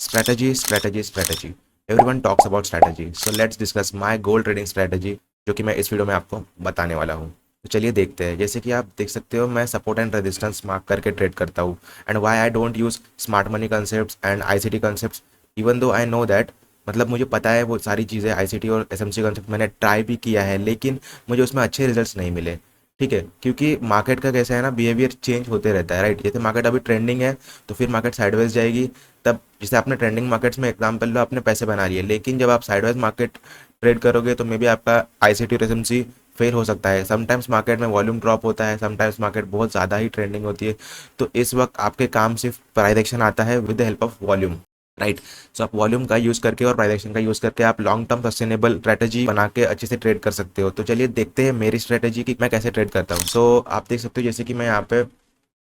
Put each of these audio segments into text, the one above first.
Strategy, strategy, strategy. Everyone talks about strategy. So let's discuss my gold trading strategy, जो कि मैं इस video में आपको बताने वाला हूँ। तो चलिए देखते हैं। जैसे कि आप देख सकते हो, मैं सपोर्ट एंड रेजिस्टेंस मार्क करके ट्रेड करता हूँ। And why I don't use smart money concept and ICT concept, even though I know that, मतलब मुझे पता है वो सारी चीज़ें आईसीटी और एसएमसी कंसेप्ट मैंने ट्राई भी किया है, लेकिन मुझे उसमें अच्छे रिजल्ट्स नहीं मिले। ठीक है, क्योंकि मार्केट का कैसा है ना, बिहेवियर चेंज होते रहता है, राइट। जैसे मार्केट अभी ट्रेंडिंग है तो फिर मार्केट साइडवेज जाएगी। तब जैसे आपने ट्रेंडिंग मार्केट्स में एग्जाम्पल लो, आपने पैसे बना लिए, लेकिन जब आप साइडवेज मार्केट ट्रेड करोगे तो मे बी आपका आईसीटी और एसएमसी फेल हो सकता है। समटाइम्स मार्केट में वॉल्यूम ड्रॉप होता है, समटाइम्स मार्केट बहुत ज़्यादा ही ट्रेंडिंग होती है। तो इस वक्त आपके काम सिर्फ प्राइस एक्शन आता है with the help of volume, right. So आप वॉल्यूम का यूज़ करके और प्राइस एक्शन का यूज़ करके आप लॉन्ग टर्म सस्टेनेबल स्ट्रेटजी बना के अच्छे से ट्रेड कर सकते हो। तो चलिए देखते हैं मेरी स्ट्रेटजी की मैं कैसे ट्रेड करता हूँ। सो आप देख सकते हो, जैसे कि मैं यहाँ पे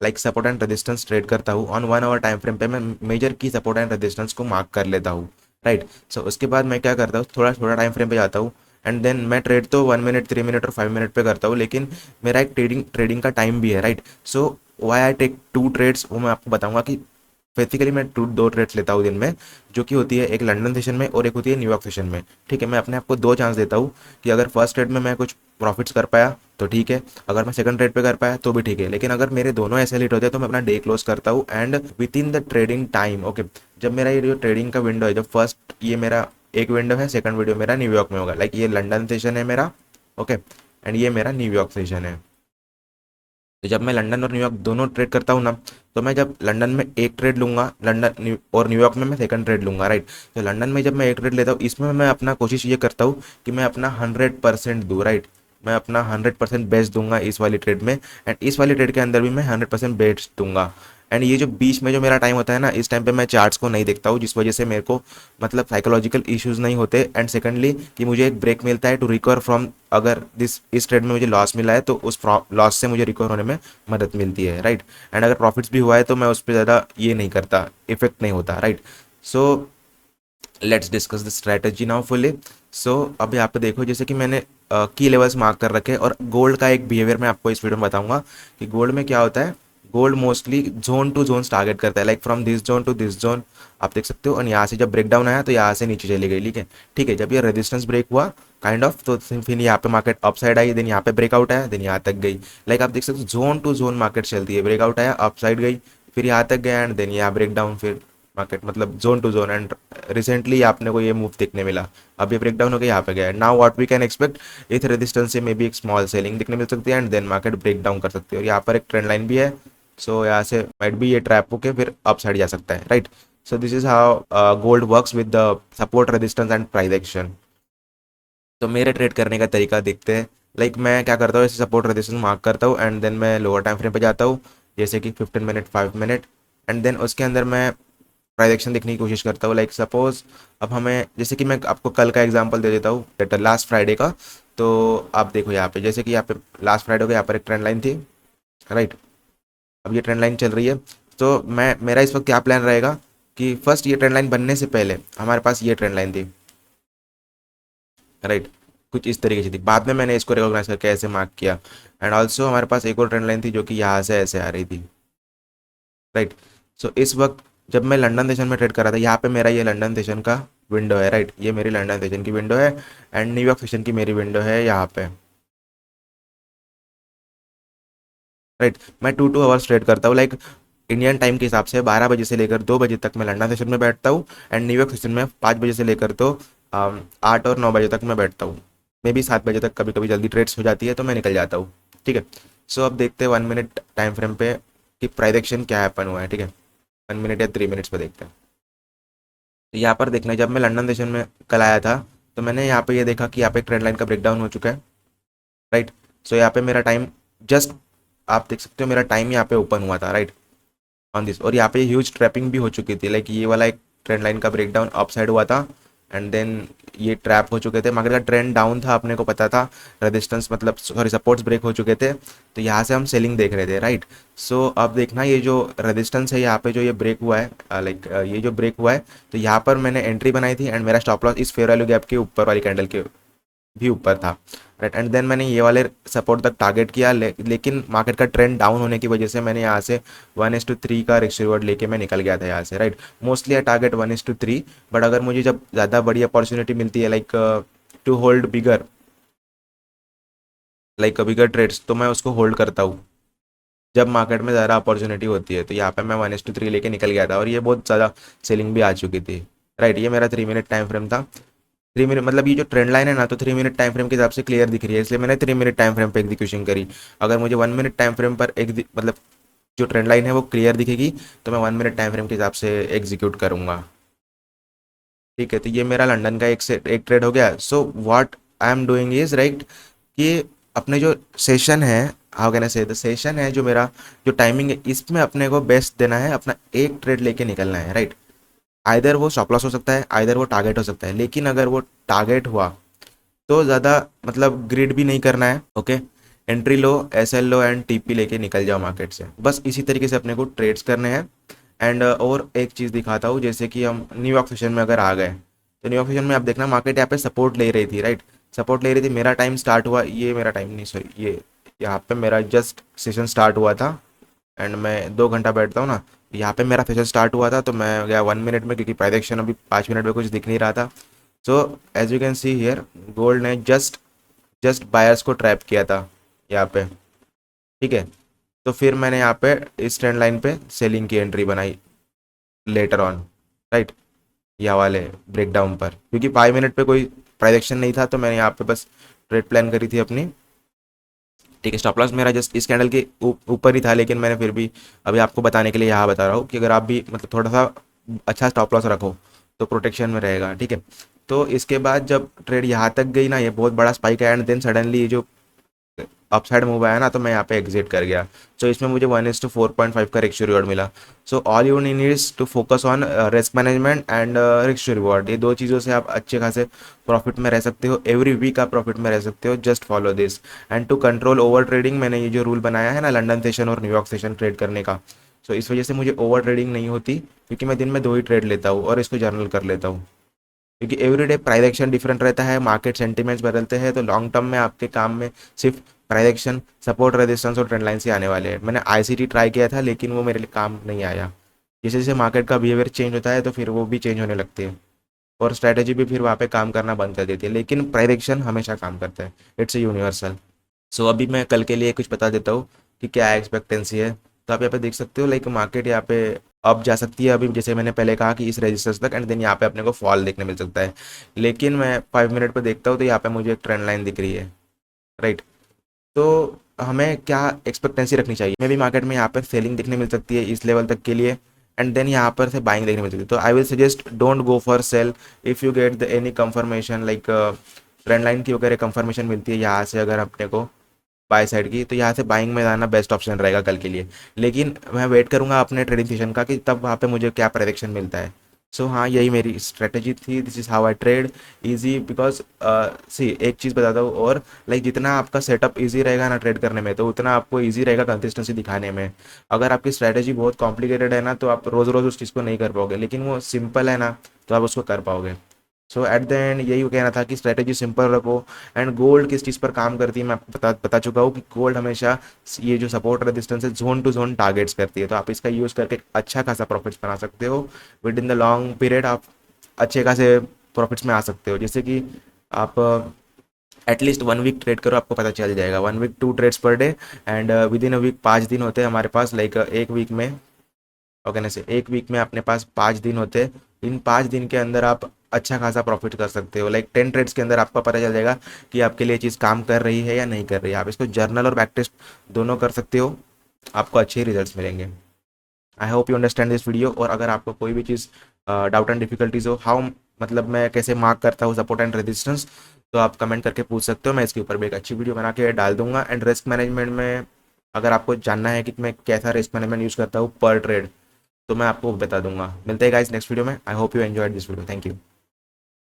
like support and resistance trade करता हूँ। ऑन 1 आवर टाइम फ्रेम पे मैं मेजर की सपोर्ट एंड रेजिस्टेंस को मार्क कर लेता हूँ, राइट। सो उसके बाद मैं क्या करता हूँ, थोड़ा थोड़ा टाइम फ्रेम पे जाता हूँ। एंड देन मैं ट्रेड तो 1 मिनट, 3 मिनट और 5 मिनट पे करता हूँ, लेकिन मेरा एक ट्रेडिंग का टाइम भी है, right. So why I take 2 trades, वो मैं आपको बताऊंगा कि बेसिकली मैं दो ट्रेड्स लेता हूँ दिन में, जो कि होती है एक लंदन सेशन में और एक होती है न्यूयॉर्क सेशन में। ठीक है, मैं अपने आप को दो चांस देता हूँ कि अगर फर्स्ट ट्रेड में मैं कुछ प्रॉफिट्स कर पाया तो ठीक है, अगर मैं सेकंड ट्रेड पे कर पाया तो भी ठीक है, लेकिन अगर मेरे दोनों ऐसे हिट होते हैं तो मैं अपना डे क्लोज करता हूँ and with in the trading time. Okay, जब मेरा ये जो ट्रेडिंग का विंडो है, जब फर्स्ट ये मेरा एक विंडो है, सेकंड विंडो मेरा न्यूयॉर्क में होगा, लाइक ये लंदन सेशन है मेरा, ओके, एंड ये मेरा न्यूयॉर्क सेशन है। तो जब मैं लंदन और न्यूयॉर्क दोनों ट्रेड करता हूँ ना, तो मैं जब लंदन में एक ट्रेड लूंगा, और न्यूयॉर्क में मैं सेकंड ट्रेड लूंगा, राइट। तो लंदन में जब मैं एक ट्रेड लेता हूँ, इसमें मैं अपना कोशिश ये करता हूँ कि मैं अपना 100% दूँ, राइट। मैं अपना 100% बेस्ट दूंगा इस वाली ट्रेड में, एंड इस वाली ट्रेड के अंदर भी मैं 100% बेस्ट दूंगा। एंड ये जो बीच में जो मेरा टाइम होता है ना, इस टाइम पे मैं चार्ट्स को नहीं देखता हूँ, जिस वजह से मेरे को मतलब साइकोलॉजिकल इश्यूज नहीं होते। एंड सेकंडली कि मुझे एक ब्रेक मिलता है टू रिकवर फ्रॉम, अगर इस ट्रेड में मुझे लॉस मिला है तो उस लॉस से मुझे रिकवर होने में मदद मिलती है, राइट। एंड अगर प्रॉफिट्स भी हुआ है तो मैं उस पर ज़्यादा ये नहीं करता, इफेक्ट नहीं होता, right. So let's discuss the strategy now fully. So अब यहाँ पे देखो, जैसे कि मैंने की लेवल्स मार्क कर रखे हैं, और गोल्ड का एक बिहेवियर मैं आपको इस वीडियो में बताऊंगा कि गोल्ड में क्या होता है। Gold mostly zone to zone target करता है, like from this zone to this zone, आप देख सकते हो। और यहाँ से जब ब्रेक डाउन आया तो यहाँ से नीचे चली गई, ठीक है। ठीक है, जब ये रेजिस्टेंस ब्रेक हुआ काइंड ऑफ, तो फिर यहाँ पे मार्केट अप साइड आई, देन यहाँ पे ब्रेकआउट आया, देन यहाँ तक गई। लाइक आप देख सकते हो, जोन टू जोन मार्केट चलती है। ब्रेकआउट आया, अप साइड गई, फिर यहाँ तक गया, एंड देन यहाँ ब्रेक डाउन, फिर मार्केट मतलब zone to zone. And recently आपने को ये मूव देखने मिला, अब ये ब्रेक डाउन हो गया, यहाँ पे गया। Now what we can expect, इस रेजिस्टेंस से मे बी एक स्मॉल सेलिंग दिखने मिल सकती है, and then market break down कर सकती है। और यहाँ पर एक ट्रेंड लाइन भी है, सो यहाँ से माइट भी ये ट्रैप होके फिर अप साइड जा सकता है, right. So this is how gold works with the support, resistance and price action. तो मेरे ट्रेड करने का तरीका देखते हैं। लाइक मैं क्या करता हूँ, ऐसे सपोर्ट रेजिस्टेंस मार्क करता हूँ, एंड देन मैं लोअर टाइम फ्रेम पे जाता हूँ, जैसे कि 15 मिनट, 5 मिनट। एंड देन उसके अंदर मैं प्राइस एक्शन देखने की कोशिश करता हूँ। लाइक सपोज अब हमें, जैसे कि मैं आपको कल का एग्जांपल दे देता हूँ, डेट लास्ट फ्राइडे का। तो आप देखो यहाँ पे, जैसे कि यहाँ पे लास्ट फ्राइडे को यहाँ पर एक ट्रेंड लाइन थी, राइट। अब ये ट्रेंड लाइन चल रही है, तो मैं मेरा इस वक्त क्या प्लान रहेगा कि फर्स्ट ये ट्रेंड लाइन बनने से पहले हमारे पास ये ट्रेंड लाइन थी, राइट। कुछ इस तरीके से थी, बाद में मैंने इसको रिकॉग्नाइज करके ऐसे मार्क किया। एंड ऑल्सो हमारे पास एक और ट्रेंड लाइन थी जो कि यहाँ से ऐसे आ रही थी, राइट। सो इस वक्त जब मैं लंदन सेशन में ट्रेड कर रहा था, यहाँ पे मेरा ये लंदन सेशन का विंडो है, राइट। ये मेरी लंदन सेशन की विंडो है, एंड न्यूयॉर्क सेशन की मेरी विंडो है यहाँ पे, राइट। मैं 2 2 आवर्स ट्रेड करता हूँ, लाइक इंडियन टाइम के हिसाब से 12 बजे से लेकर 2 बजे तक मैं लंदन सेशन में बैठता हूँ, एंड न्यूयॉर्क सेशन में 5 बजे से लेकर तो 8 और 9 बजे तक मैं बैठता हूँ। मे बी 7 बजे तक कभी कभी जल्दी ट्रेड्स हो जाती है तो मैं निकल जाता हूँ, ठीक है। सो अब देखते हैं 1 मिनट टाइम फ्रेम पे कि प्राइस एक्शन क्या हैपन हुआ है, ठीक है। 1 मिनट या 3 मिनट्स पे देखते हैं। तो यहाँ पर देखना है, जब मैं लंदन सेशन में कल आया था तो मैंने यहाँ पे ये देखा कि यहाँ पे एक ट्रेंड लाइन का ब्रेकडाउन हो चुका है, राइट। सो यहाँ पे मेरा टाइम जस्ट, आप देख सकते हो मेरा टाइम यहाँ पे ओपन हुआ था, राइट, ऑन दिस। और यहाँ पे ह्यूज ट्रैपिंग भी हो चुकी थी, लाइक ये वाला एक ट्रेंड लाइन का ब्रेकडाउन अप साइड हुआ था, एंड देन ये ट्रैप हो चुके थे। मार्केट का ट्रेंड डाउन था, अपने को पता था, रेजिस्टेंस मतलब सॉरी सपोर्ट्स ब्रेक हो चुके थे, तो यहाँ से हम सेलिंग देख रहे थे, राइट। सो अब देखना, ये जो रेजिस्टेंस है यहाँ पे जो ये ब्रेक हुआ है, लाइक ये जो ब्रेक हुआ है, तो यहाँ पर मैंने एंट्री बनाई थी, एंड मेरा स्टॉप लॉस इस फेयर वैल्यू गैप के ऊपर वाली कैंडल के भी ऊपर था, राइट। एंड देन मैंने ये वाले सपोर्ट तक टारगेट किया, लेकिन मार्केट का ट्रेंड डाउन होने की वजह से मैंने यहाँ से 1:3 का रिस्क रिवॉर्ड लेके मैं निकल गया था यहाँ से, right. Mostly I target 1:3, but अगर मुझे जब ज़्यादा बड़ी अपॉर्चुनिटी मिलती है like to hold bigger, like bigger trades, तो मैं उसको होल्ड करता हूँ जब मार्केट में ज़्यादा अपॉर्चुनिटी होती है। तो यहाँ पे मैं 1:3 लेके निकल गया था और ये बहुत ज़्यादा सेलिंग भी आ चुकी थी, राइट। ये मेरा 3 मिनट टाइम फ्रेम था। 3 मिनट मतलब ये जो ट्रेंड लाइन है ना, तो 3 मिनट टाइम फ्रेम के हिसाब से क्लियर दिख रही है, इसलिए मैंने 3 मिनट टाइम फ्रेम पे एग्जीक्यूशन करी। अगर मुझे 1 मिनट टाइम फ्रेम पर एक मतलब जो ट्रेंड लाइन है वो क्लियर दिखेगी, तो मैं 1 मिनट टाइम फ्रेम के हिसाब से एग्जीक्यूट करूंगा, ठीक है। तो ये मेरा लंदन का एक ट्रेड हो गया। So what I am doing is right कि अपने जो सेशन है, हाउ कैन आई से, द सेशन है जो मेरा, जो टाइमिंग है, इसमें अपने को बेस्ट देना है, अपना एक ट्रेड लेके निकलना है, राइट। आइदर वो स्टॉप लॉस हो सकता है, आइदर वो टारगेट हो सकता है, लेकिन अगर वो टारगेट हुआ तो ज़्यादा मतलब ग्रिड भी नहीं करना है, okay. Entry low, S L low and TP लेके निकल जाओ मार्केट से, बस इसी तरीके से अपने को ट्रेड्स करने हैं। एंड और एक चीज़ दिखाता हूँ, जैसे कि हम न्यूयॉर्क सेशन में अगर आ गए, तो न्यूयॉर्क सेशन में आप देखना मार्केट यहाँ पे सपोर्ट ले रही थी, राइट। सपोर्ट ले रही थी, मेरा टाइम स्टार्ट हुआ, ये मेरा टाइम नहीं, सॉरी, ये यहाँ पे मेरा जस्ट सेशन स्टार्ट हुआ था। एंड मैं 2 घंटा बैठता हूँ ना, यहाँ पे मेरा सेशन स्टार्ट हुआ था, तो मैं गया 1 मिनट में, क्योंकि प्राइजेक्शन अभी 5 मिनट में कुछ दिख नहीं रहा था। So as you can see here, gold ने जस्ट जस्ट बायर्स को ट्रैप किया था यहाँ पे, ठीक है। तो फिर मैंने यहाँ पे इस ट्रेंड लाइन पे सेलिंग की एंट्री बनाई लेटर ऑन, राइट। यह वाले ब्रेकडाउन पर, क्योंकि 5 मिनट पे कोई प्राइजेक्शन नहीं था, तो मैंने यहाँ पे बस ट्रेड प्लान करी थी अपनी, ठीक है। स्टॉप लॉस मेरा जस्ट इस कैंडल के ऊपर ही था, लेकिन मैंने फिर भी अभी आपको बताने के लिए यहाँ बता रहा हूँ कि अगर आप भी मतलब थोड़ा सा अच्छा स्टॉप लॉस रखो तो प्रोटेक्शन में रहेगा, ठीक है। तो इसके बाद जब ट्रेड यहाँ तक गई ना, ये बहुत बड़ा स्पाइक है, एंड देन सडनली जो अपसाइड मूव आया ना, तो मैं यहाँ पे एग्जिट कर गया। सो इसमें मुझे 1:4.5 का रिस्क रिवॉर्ड मिला। So all you needs to focus on risk management and risk reward, ये दो चीज़ों से आप अच्छे खासे प्रॉफिट में रह सकते हो, एवरी वीक आप प्रॉफिट में रह सकते हो, just follow this. And to control over trading, मैंने ये जो रूल बनाया है ना लंदन सेशन और न्यूयॉर्क सेशन ट्रेड करने का, सो इस वजह से मुझे ओवर ट्रेडिंग नहीं होती, क्योंकि मैं दिन में 2 ही ट्रेड लेता हूँ और इसको जर्नल कर लेता हूँ। क्योंकि एवरीडे प्राइस एक्शन डिफरेंट रहता है, मार्केट सेंटिमेंट्स बदलते हैं, तो लॉन्ग टर्म में आपके काम में सिर्फ प्राइस एक्शन, सपोर्ट, रेजिस्टेंस और ट्रेंड लाइन से आने वाले हैं। मैंने आईसीटी ट्राई किया था, लेकिन वो मेरे लिए काम नहीं आया। जैसे जैसे मार्केट का बिहेवियर चेंज होता है, तो फिर वो भी चेंज होने लगती है और स्ट्रैटेजी भी फिर वहाँ पे काम करना बंद कर देती है, लेकिन प्राइस एक्शन हमेशा काम करता है, इट्स ए यूनिवर्सल। सो अभी मैं कल के लिए कुछ बता देता हूँ कि क्या एक्सपेक्टेंसी है। तो आप यहाँ पे देख सकते हो लाइक मार्केट यहाँ पे अप जा सकती है, अभी जैसे मैंने पहले कहा कि इस रेजिस्टेंस तक, एंड देन यहाँ पे अपने को फॉल देखने मिल सकता है। लेकिन मैं 5 मिनट पे देखता हूँ, तो यहाँ पे मुझे एक ट्रेंड लाइन दिख रही है, राइट। तो हमें क्या एक्सपेक्टेंसी रखनी चाहिए, मे भी मार्केट में यहाँ पर सेलिंग देखने मिल सकती है इस लेवल तक के लिए, एंड देन यहाँ पर से बाइंग देखने मिल सकती है। तो I will suggest don't go for sale if you get the any confirmation, like trend line की वगैरह कंफर्मेशन मिलती है यहाँ से अगर अपने को बाय साइड की, तो यहाँ से बाइंग में जाना बेस्ट ऑप्शन रहेगा कल के लिए। लेकिन मैं वेट करूंगा अपने ट्रेडिंग सेशन का कि तब वहाँ पे मुझे क्या प्रेडिक्शन मिलता है। सो हाँ, यही मेरी स्ट्रेटेजी थी, this is how I trade easy, because see एक चीज़ बताता हूँ, और लाइक जितना आपका सेटअप इजी रहेगा ना ट्रेड करने में, तो उतना आपको इजी रहेगा कंसिस्टेंसी दिखाने में। अगर आपकी स्ट्रेटेजी बहुत कॉम्प्लिकेटेड है ना, तो आप रोज़ रोज़ उस चीज़ को नहीं कर पाओगे, लेकिन वो सिंपल है ना, तो आप उसको कर पाओगे। सो एट द एंड यही कहना था कि स्ट्रेटेजी सिंपल रखो। एंड गोल्ड किस चीज़ पर काम करती है मैं आपको बता चुका हूँ कि गोल्ड हमेशा ये जो सपोर्ट रेजिस्टेंस है जोन टू जोन टारगेट्स करती है, तो आप इसका यूज़ करके अच्छा खासा प्रॉफिट्स बना सकते हो। With in the long period आप अच्छे खासे प्रॉफिट्स में आ सकते हो, जैसे कि आप एटलीस्ट 1 वीक ट्रेड करो, आपको पता चल जाएगा। 1 week 2 trades per day, and within a week 5 दिन होते हैं हमारे पास, लाइक एक वीक में, और कहने से एक वीक में अपने पास 5 दिन होते हैं। इन 5 दिन के अंदर आप अच्छा खासा प्रॉफिट कर सकते हो, लाइक 10 ट्रेड्स के अंदर आपको पता चल जाएगा कि आपके लिए चीज़ काम कर रही है या नहीं कर रही है। आप इसको जर्नल और बैक टेस्ट दोनों कर सकते हो, आपको अच्छे रिजल्ट्स मिलेंगे। I hope you understand this video. और अगर आपको कोई भी चीज़ डाउट एंड डिफिकल्टीज हो, हाउ मतलब मैं कैसे मार्क करता हूँ सपोर्ट एंड रेजिस्टेंस, तो आप कमेंट करके पूछ सकते हो, मैं इसके ऊपर भी एक अच्छी वीडियो बना के डाल दूंगा। एंड रिस्क मैनेजमेंट में अगर आपको जानना है कि मैं कैसा रिस्क मैनेजमेंट यूज़ करता हूँ पर ट्रेड, तो मैं आपको बता दूंगा। मिलते हैं गाइस नेक्स्ट वीडियो में। I hope you enjoyed this video, thank you.